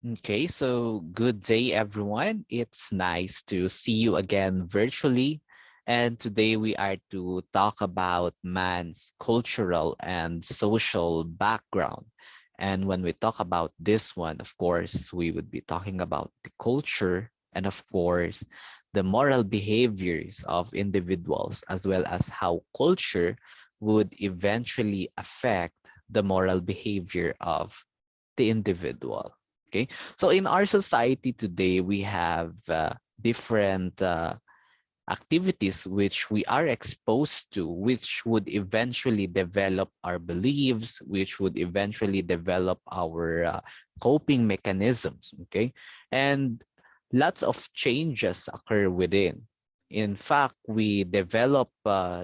Okay, so good day, everyone. It's nice to see you again virtually. And today we are to talk about man's cultural and social background. And when we talk about this one, of course, we would be talking about the culture and, of course, the moral behaviors of individuals, as well as how culture would eventually affect the moral behavior of the individual. Okay, so in our society today, we have different activities which we are exposed to, which would eventually develop our beliefs, which would eventually develop our coping mechanisms. Okay, and lots of changes occur within. In fact, we develop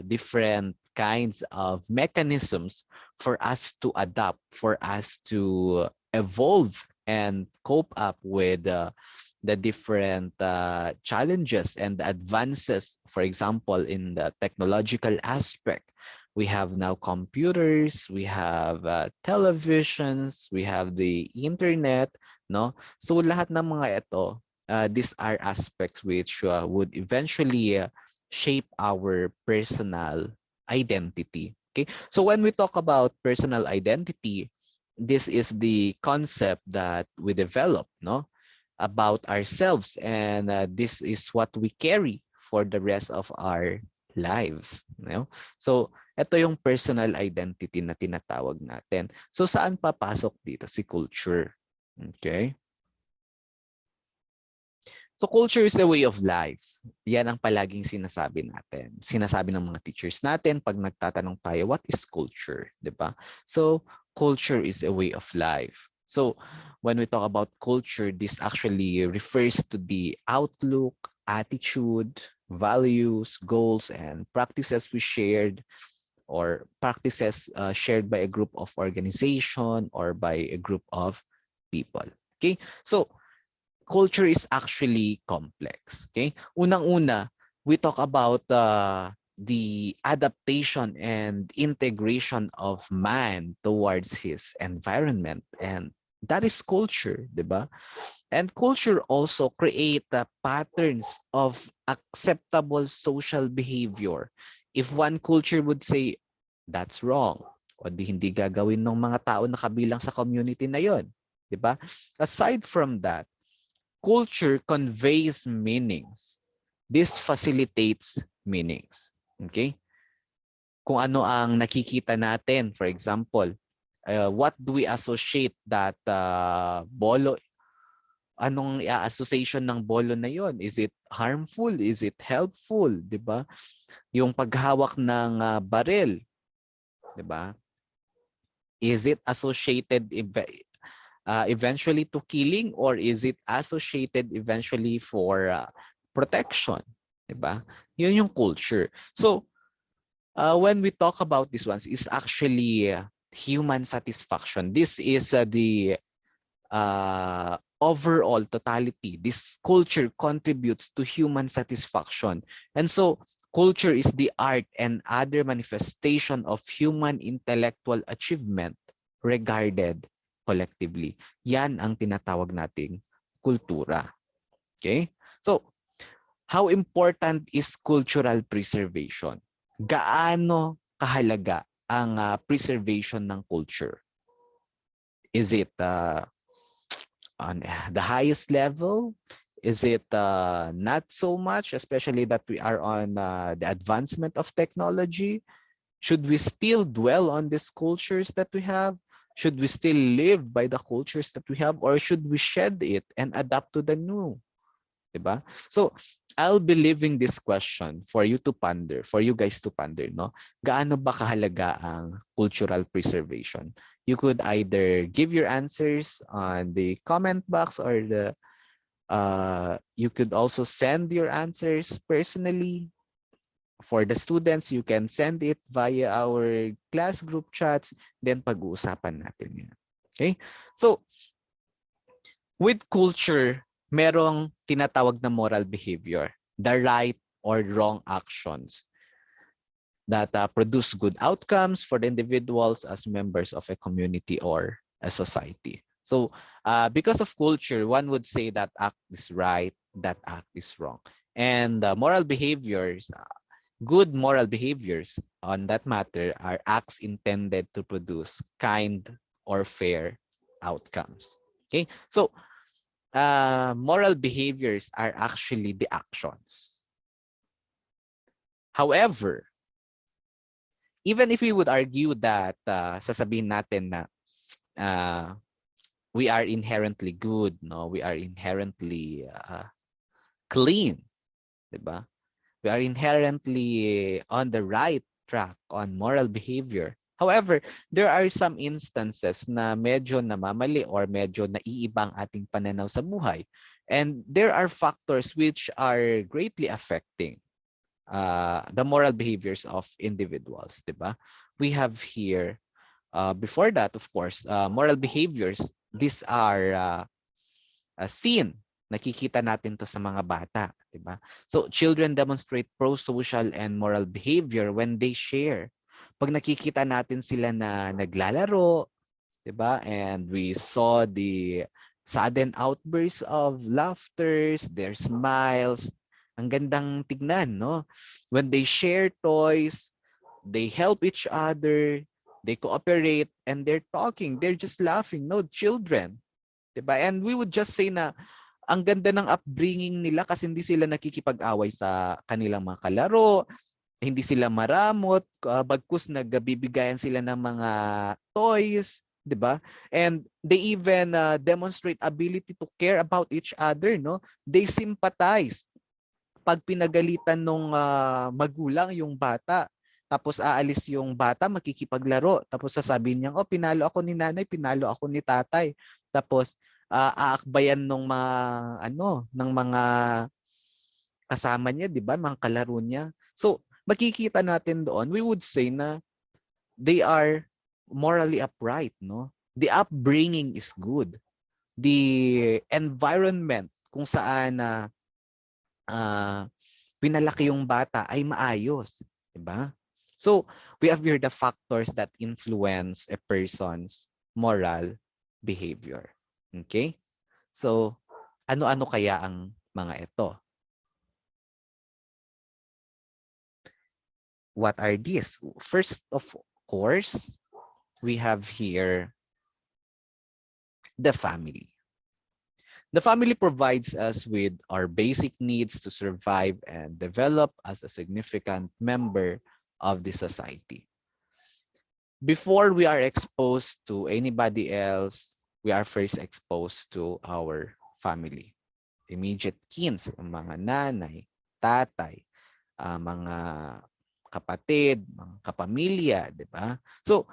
different kinds of mechanisms for us to adapt, for us to evolve and cope up with the different challenges and the advances. For example, in the technological aspect, we have now computers, we have televisions, we have the internet, no? So lahat ng mga ito, these are aspects which would eventually shape our personal identity. Okay, so when we talk about personal identity, this is the concept that we develop, no, about ourselves, and this is what we carry for the rest of our lives, no? So ito yung personal identity na tinatawag natin. So saan papasok dito si culture? Okay, so culture is a way of life. Yan ang palaging sinasabi natin. Sinasabi ng mga teachers natin pag nagtatanong tayo, what is culture? 'Di ba? So culture is a way of life. So when we talk about culture, this actually refers to the outlook, attitude, values, goals, and practices we shared, or practices shared by a group of organization or by a group of people. Okay? So culture is actually complex. Okay, unang-una, we talk about the adaptation and integration of man towards his environment, and that is culture, di ba? And culture also create patterns of acceptable social behavior. If one culture would say that's wrong, o di hindi gagawin ng mga tao na kabilang sa community na yon, di ba? Aside from that, culture conveys meanings. This facilitates meanings. Okay? Kung ano ang nakikita natin, for example, what do we associate that bolo, anong association ng bolo na yon? Is it harmful? Is it helpful? 'Di ba? Yung paghawak ng baril, 'di ba? Is it associated eventually to killing, or is it associated eventually for protection, diba? Yun yung culture. So when we talk about these ones, is actually human satisfaction. This is the overall totality. This culture contributes to human satisfaction. And so culture is the art and other manifestation of human intellectual achievement regarded collectively. Yan ang tinatawag nating kultura. Okay? So, how important is cultural preservation? Gaano kahalaga ang preservation ng culture? Is it on the highest level? Is it not so much, especially that we are on the advancement of technology? Should we still dwell on these cultures that we have? Should we still live by the cultures that we have, or should we shed it and adapt to the new? Diba? So, I'll be leaving this question for you to ponder, for you guys to ponder, no? Gaano ba kahalaga ang cultural preservation? You could either give your answers on the comment box, or you could also send your answers personally. For the students, you can send it via our class group chats, then pag-uusapan natin yan. Okay? So, with culture, merong tinatawag na moral behavior, the right or wrong actions that produce good outcomes for the individuals as members of a community or a society. So because of culture, one would say that act is right, that act is wrong. And moral behaviors, good moral behaviors on that matter are acts intended to produce kind or fair outcomes. Okay, so moral behaviors are actually the actions. However, even if we would argue that sasabihin natin na uh, we are inherently good, no, we are inherently clean, 'di ba? We are inherently on the right track on moral behavior. However, there are some instances na medyo namamali or medyo naiiba ang ating pananaw sa buhay. And there are factors which are greatly affecting the moral behaviors of individuals, 'di ba? We have here, before that, of course, moral behaviors, these are seen. Nakikita natin to sa mga bata, 'di ba? So children demonstrate pro-social and moral behavior when they share. Pag nakikita natin sila na naglalaro, 'di ba? And we saw the sudden outbursts of laughters, their smiles. Ang gandang tignan, no? When they share toys, they help each other, they cooperate, and they're talking, they're just laughing. No, children, 'di ba? And we would just say na ang ganda ng upbringing nila kasi hindi sila nakikipag-away sa kanilang mga kalaro, hindi sila maramot, bagkus nagbibigayan sila ng mga toys, 'di ba? And they even demonstrate ability to care about each other, no? They sympathize pag pinagalitan nung magulang yung bata. Tapos aalis yung bata, makikipaglaro. Tapos sasabihin niya, oh, pinalo ako ni nanay, pinalo ako ni tatay. Tapos aakbayan nung mga ng mga kasama niya, 'di ba? Mga kalaro niya. So, makikita natin doon, we would say na they are morally upright, no? The upbringing is good. The environment kung saan uh, pinalaki yung bata ay maayos, 'di ba? So, we have here the factors that influence a person's moral behavior. Okay? So, ano-ano kaya ang mga ito? What are these? First of course, we have here the family. The family provides us with our basic needs to survive and develop as a significant member of the society. Before we are exposed to anybody else, we are first exposed to our family. Immediate kins, mga nanay, tatay, mga kapatid, mga kapamilya, di ba? So,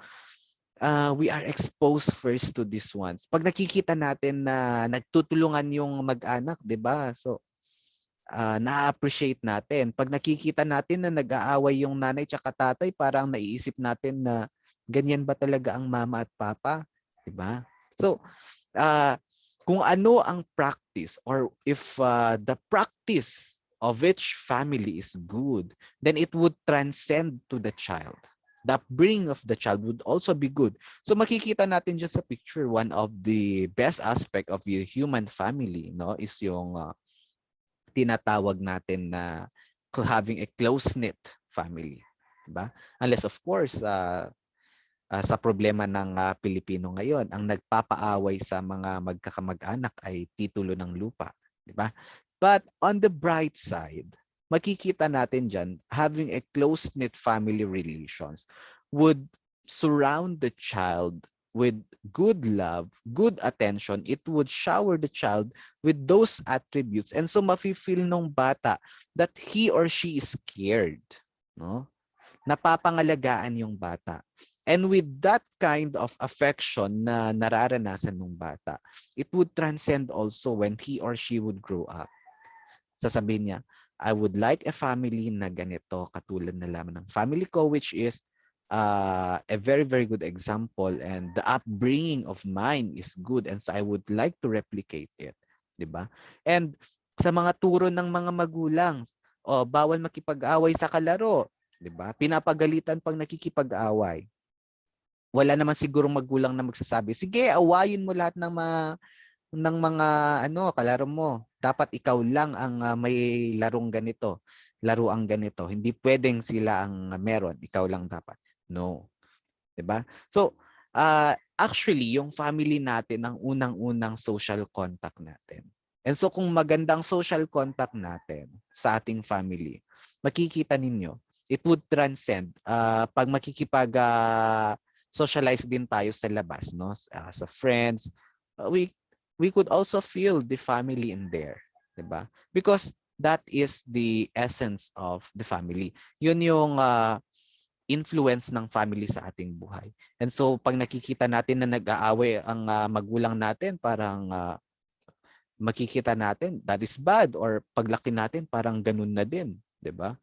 we are exposed first to these ones. Pag nakikita natin na nagtutulungan yung mag-anak, di ba? So, na-appreciate natin. Pag nakikita natin na nag-aaway yung nanay tsaka tatay, parang naiisip natin na ganyan ba talaga ang mama at papa? Di ba? So, kung ano ang practice or if the practice of each family is good, then it would transcend to the child. The upbringing of the child would also be good. So makikita natin dyan sa picture, one of the best aspect of the human family, no, is yung tinatawag natin na having a close-knit family. Diba? Unless of course, sa problema ng Pilipino ngayon, ang nagpapaaway sa mga magkakamag-anak ay titulo ng lupa. Diba? But on the bright side, makikita natin dyan, having a close-knit family relations would surround the child with good love, good attention. It would shower the child with those attributes. And so mafe-feel nung bata that he or she is scared. No? Napapangalagaan yung bata. And with that kind of affection na nararanasan ng bata, it would transcend also when he or she would grow up. Sasabihin niya, I would like a family na ganito, katulad na lamang ng family ko, which is a very, very good example, and the upbringing of mine is good, and so I would like to replicate it. Diba? And sa mga turo ng mga magulang, bawal makipag-away sa kalaro. Diba? Pinapagalitan pag nakikipag-away. wala naman sigurong magulang na magsasabi, sige, awayin mo lahat ng mga kalaro mo. Dapat ikaw lang ang may larong ganito, laruang ganito. Hindi pwedeng sila ang meron, ikaw lang dapat. No. 'Di ba? So, actually yung family natin ang unang-unang social contact natin. And so kung magandang social contact natin sa ating family, makikita ninyo, it would transcend pag socialize din tayo sa labas, no? Sa friends, we could also feel the family in there, 'di ba? Because that is the essence of the family. Yun yung influence ng family sa ating buhay. And so pag nakikita natin na nag-aaway ang magulang natin, parang makikita natin that is bad, or paglaki natin parang ganun na din, 'di ba?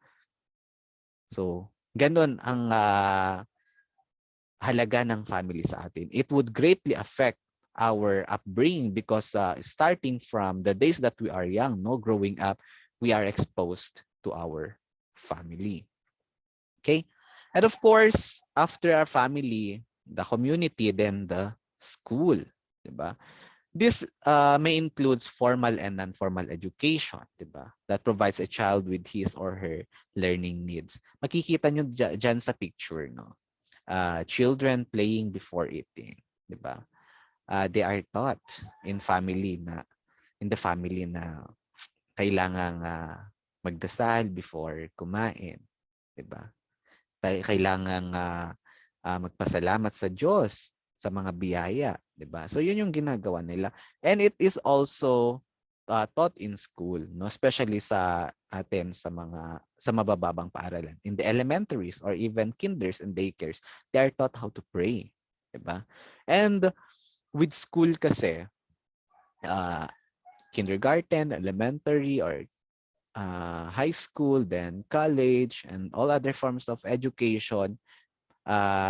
So, ganun ang halaga ng family sa atin. It would greatly affect our upbringing because starting from the days that we are young, no, growing up, we are exposed to our family. Okay? And of course, after our family, the community, then the school, 'di ba? This may includes formal and non-formal education, 'di ba? That provides a child with his or her learning needs. Makikita nyo dyan sa picture, no? Children playing before eating, 'di ba? They are taught in the family na kailangang magdasal before kumain, 'di ba? Kailangang magpasalamat sa Diyos sa mga biyaya, 'di ba? So 'yun yung ginagawa nila. And it is also taught in school, no, especially sa atin sa mabababang paaralan. In the elementaries or even kinders and daycares, they are taught how to pray, 'di ba? And with school kasi kindergarten, elementary, or high school, then college, and all other forms of education,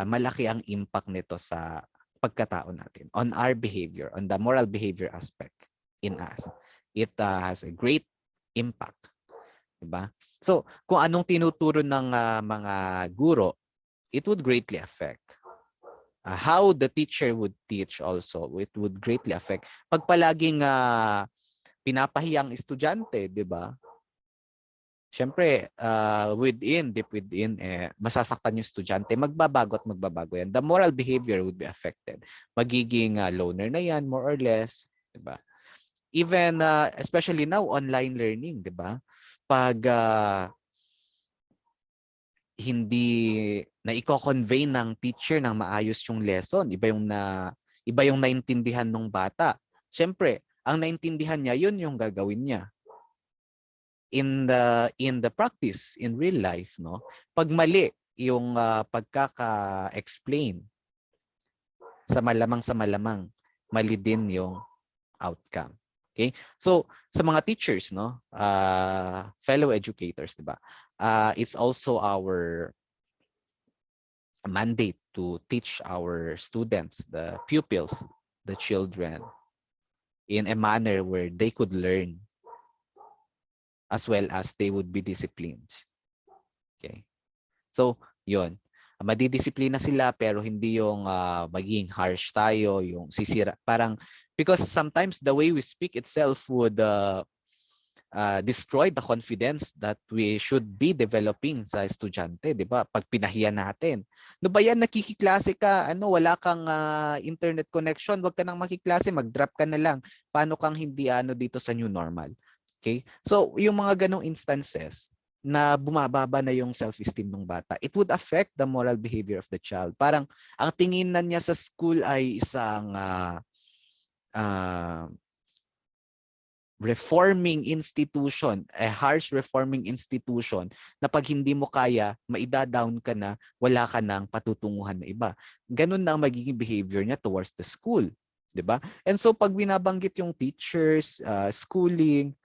malaki ang impact nito sa pagkatao natin, on our behavior, on the moral behavior aspect in us. It has a great impact, diba? So, kung anong tinuturo ng mga guro, it would greatly affect. How the teacher would teach also, it would greatly affect. Pag palaging pinapahiyang estudyante, diba? Siyempre, deep within, masasaktan yung estudyante, magbabago at magbabago yan. The moral behavior would be affected. Magiging loner na yan, more or less. Diba? Even, especially now, online learning, diba? Pag hindi na i-convey ng teacher ng maayos yung lesson, iba yung naintindihan ng bata. Siyempre, ang naintindihan niya, yun yung gagawin niya. In the practice in real life, no, pag mali yung pagkaka-explain, sa malamang mali din yung outcome. Okay, so sa mga teachers, no, fellow educators, diba, it's also our mandate to teach our students, the pupils, the children, in a manner where they could learn as well as they would be disciplined. Okay. So, yun. Madidisiplina sila pero hindi yung maging harsh tayo, yung sisira. Parang, because sometimes the way we speak itself would destroy the confidence that we should be developing sa estudyante, 'di ba? Pag pinahiya natin. No ba yan, nakikiklase ka, wala kang internet connection, wag ka nang makiklase, mag-drop ka na lang. Paano kang hindi dito sa new normal? Okay? So, yung mga ganong instances na bumababa na yung self-esteem ng bata, it would affect the moral behavior of the child. Parang ang tingin na niya sa school ay isang reforming institution, a harsh reforming institution na pag hindi mo kaya, maida-down ka na, wala ka nang patutunguhan na iba. Ganun na ang magiging behavior niya towards the school. 'Di ba? And so pag binabanggit yung teachers, schooling,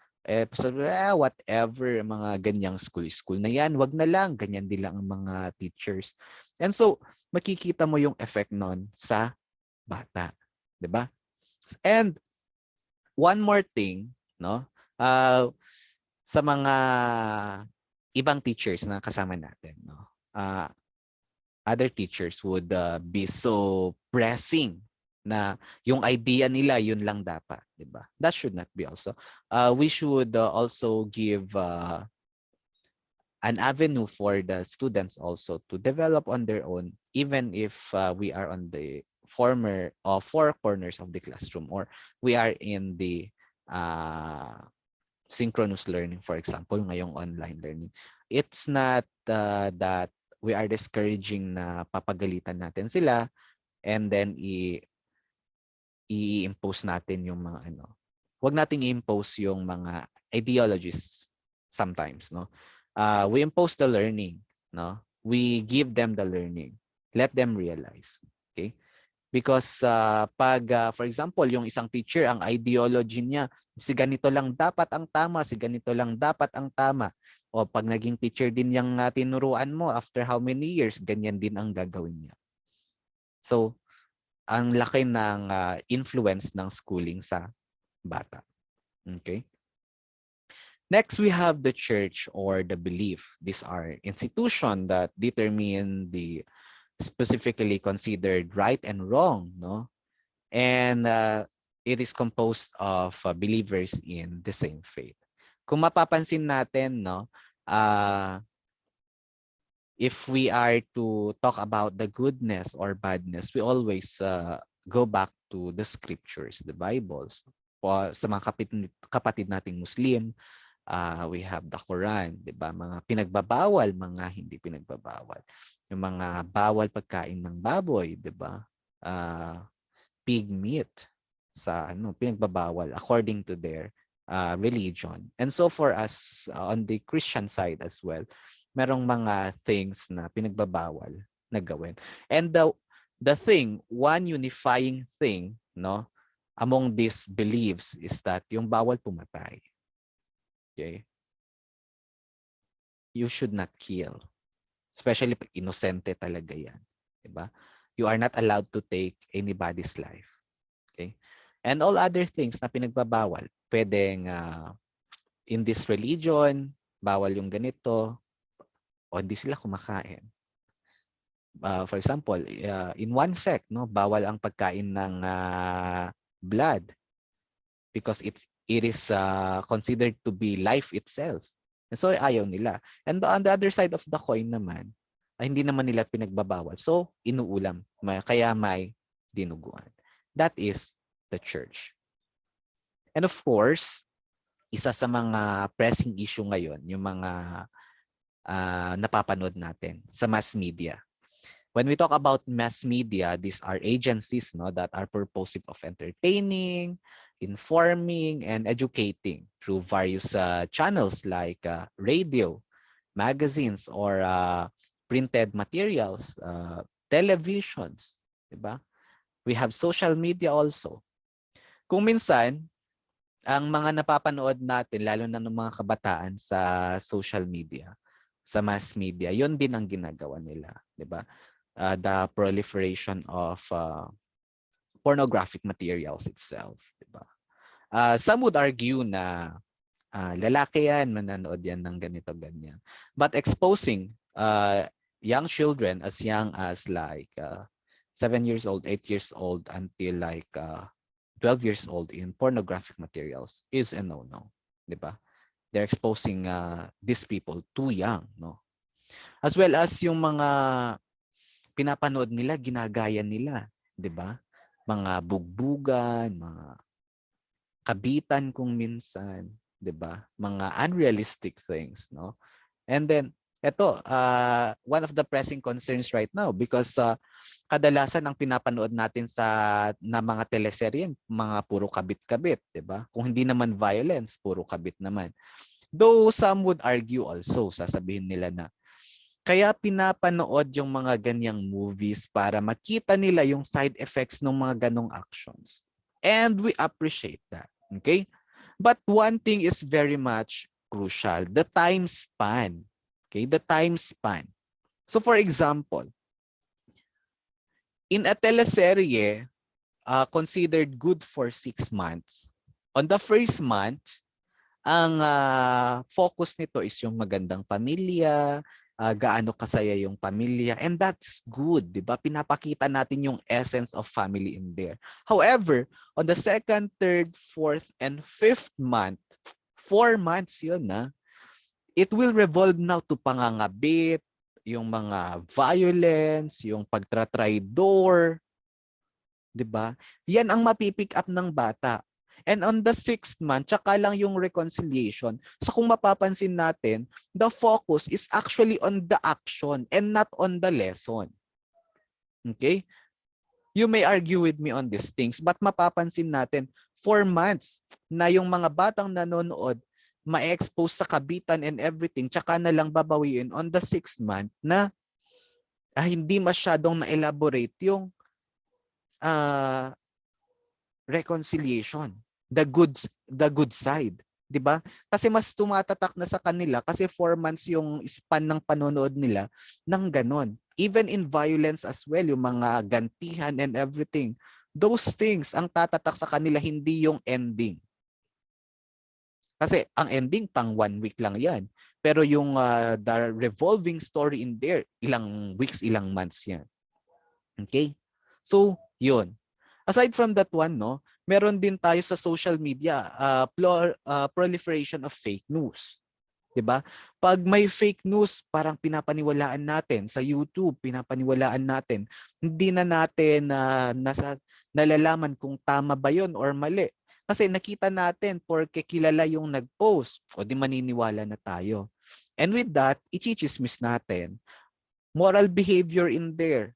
whatever, mga ganyang school na yan, wag na lang, ganyan din lang ang mga teachers. And so makikita mo yung effect nun sa bata. 'Di ba? And one more thing, no? Sa mga ibang teachers na kasama natin, no? other teachers would be so pressing na yung idea nila yun lang dapat, 'di ba? That should not be also. We should also give an avenue for the students also to develop on their own, even if we are on the former four corners of the classroom, or we are in the uh, synchronous learning, for example, ngayong online learning. It's not that we are discouraging na papagalitan natin sila and then i-impose natin yung mga ano. Huwag nating i-impose yung mga ideologies sometimes, no? We impose the learning, no? We give them the learning. Let them realize. Okay? Because for example, yung isang teacher, ang ideology niya, si ganito lang dapat ang tama, si ganito lang dapat ang tama. O pag naging teacher din yung tinuruan mo, after how many years, ganyan din ang gagawin niya. So, ang laki ng influence ng schooling sa bata. Okay? Next, we have the church or the belief. These are institutions that determine the specifically considered right and wrong, no? And it is composed of believers in the same faith. Kung mapapansin natin, no, if we are to talk about the goodness or badness, we always go back to the scriptures, the Bibles. Sa mga kapatid nating Muslim, we have the Quran, 'di ba? Mga pinagbabawal, mga hindi pinagbabawal. Yung mga bawal pagkain ng baboy, 'di ba? Pig meat sa ano pinagbabawal according to their religion. And so for us on the Christian side as well, merong mga things na pinagbabawal na gawin. And one unifying thing, no, among these beliefs is that yung bawal pumatay. Okay? You should not kill. Especially pag inosente talaga yan. Diba? You are not allowed to take anybody's life. Okay? And all other things na pinagbabawal. Pwedeng in this religion, bawal yung ganito, o hindi sila kumakain. For example, in one sect, no, bawal ang pagkain ng blood because it is considered to be life itself. And so ayaw nila. And on the other side of the coin naman, hindi naman nila pinagbabawal. So inuulam. Kaya may dinuguan. That is the church. And of course, isa sa mga pressing issue ngayon, yung mga napapanood natin sa mass media. When we talk about mass media, these are agencies, no, that are purposive of entertaining, informing, and educating through various channels like radio, magazines, or printed materials, televisions, diba? We have social media also. Kung minsan, ang mga napapanood natin, lalo na ng mga kabataan sa social media, sa mass media, yun din ang ginagawa nila, diba? The proliferation of pornographic materials itself, diba? Some would argue na lalaki yan, mananood yan ng ganito, ganyan. But exposing young children as young as like 7 years old, 8 years old until like 12 years old in pornographic materials is a no-no, diba? They're exposing these people too young, no? As well as yung mga pinapanood nila, ginagaya nila, 'di ba? Mga bugbugan, mga kabitan kung minsan, 'di ba? Mga unrealistic things, no? And then ito, one of the pressing concerns right now because kadalasan ang pinapanood natin na mga teleserye, mga puro kabit-kabit, 'di ba? Kung hindi naman violence, puro kabit naman. Though some would argue also, sasabihin nila na kaya pinapanood yung mga ganyang movies para makita nila yung side effects ng mga ganong actions. And we appreciate that. Okay? But one thing is very much crucial, the time span. Okay? The time span. So for example, in a teleserye considered good for 6 months, on the first month, ang focus nito is yung magandang pamilya, gaano kasaya yung pamilya. And that's good, di ba? Pinapakita natin yung essence of family in there. However, on the second, third, fourth, and fifth month, 4 months yun na, it will revolve now to pangangabit, yung mga violence, yung pagtratraidor, di ba? Yan ang mapipick up ng bata. And on the 6th month, tsaka lang yung reconciliation. So kung mapapansin natin, the focus is actually on the action and not on the lesson. Okay? You may argue with me on these things, but mapapansin natin, 4 months na yung mga batang nanonood, ma-expose sa kabitan and everything, tsaka na lang babawiin on the 6th month na hindi masyadong na-elaborate yung uh, reconciliation, the good side, 'di ba? Kasi mas tumatatak na sa kanila kasi 4 months yung span ng panonood nila ng ganon. Even in violence as well, yung mga gantihan and everything. Those things ang tatatak sa kanila, hindi yung ending. Kasi ang ending pang 1 week lang 'yan. Pero yung the revolving story in there, ilang weeks, ilang months 'yan. Okay? So, 'yun. Aside from that one, no, meron din tayo sa social media, proliferation of fake news. 'Di ba? Pag may fake news, parang pinapaniwalaan natin sa YouTube, pinapaniwalaan natin. Hindi na natin nalalaman kung tama ba 'yon or mali. Kasi nakita natin porke kilala yung nag-post, o di maniniwala na tayo. And with that, i-chismis natin. Moral behavior in there.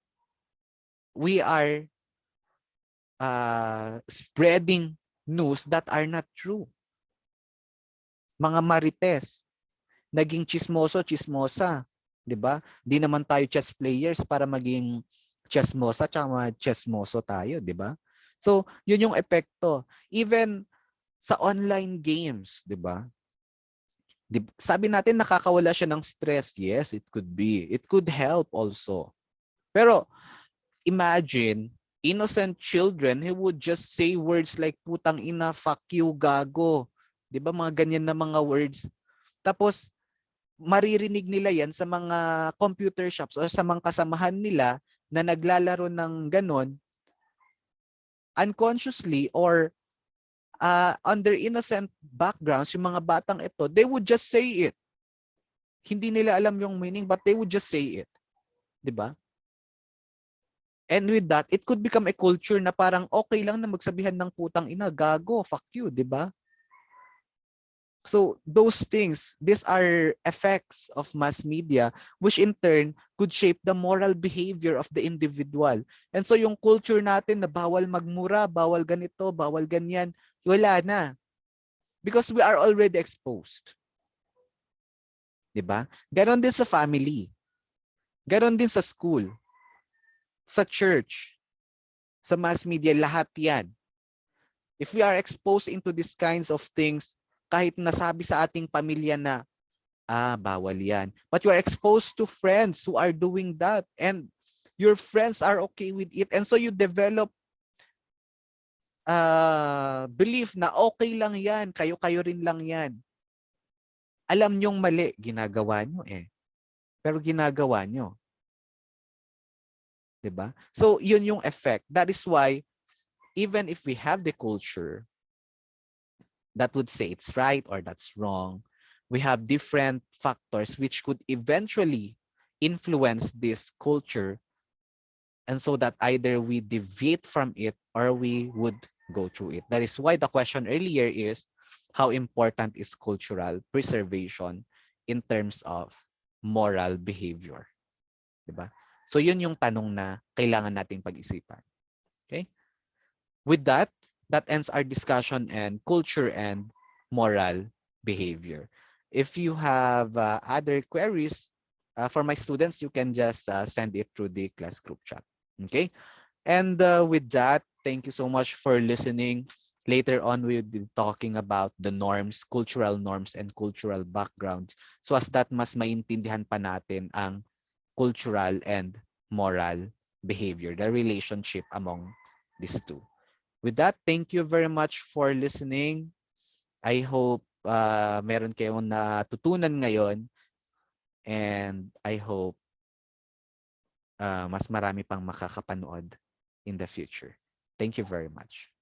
We are spreading news that are not true. Mga marites, naging chismoso, chismosa, 'di ba? Di naman tayo chess players para maging chismosa tsaka chismoso tayo, 'di ba? So, 'yun yung epekto. Even sa online games, 'di ba? Sabi natin nakakawala siya ng stress. Yes, it could be. It could help also. Pero imagine innocent children who would just say words like putang ina, fuck you, gago. 'Di ba mga ganyan na mga words? Tapos maririnig nila 'yan sa mga computer shops o sa mga kasamahan nila na naglalaro ng ganon unconsciously or under innocent backgrounds, yung mga batang ito, they would just say it. Hindi nila alam yung meaning but they would just say it. 'Di ba? And with that, it could become a culture na parang okay lang na magsabihan ng putang ina, gago, fuck you, 'di ba? So those things, these are effects of mass media which in turn could shape the moral behavior of the individual. And so yung culture natin na bawal magmura, bawal ganito, bawal ganyan, wala na. Because we are already exposed. 'Di ba? Ganon din sa family. Ganon din sa school. Sa church. Sa mass media, lahat 'yan. If we are exposed into these kinds of things, kahit nasabi sa ating pamilya na, bawal yan. But you are exposed to friends who are doing that and your friends are okay with it. And so you develop belief na okay lang yan, kayo-kayo rin lang yan. Alam nyong mali, ginagawa nyo eh. Pero ginagawa nyo. 'Di ba? So yun yung effect. That is why even if we have the culture that would say it's right or that's wrong, we have different factors which could eventually influence this culture, and so that either we deviate from it or we would go through it. That is why the question earlier is, how important is cultural preservation in terms of moral behavior? Diba? So yun yung tanong na kailangan nating pag-isipan. Okay? With that, that ends our discussion and culture and moral behavior. If you have other queries for my students, you can just send it through the class group chat. Okay? And with that, thank you so much for listening. Later on, we'll be talking about the norms, cultural norms, and cultural background. So as that, mas maintindihan pa natin ang cultural and moral behavior, the relationship among these two. With that, thank you very much for listening. I hope meron kayong natutunan ngayon. And I hope mas marami pang makakapanood in the future. Thank you very much.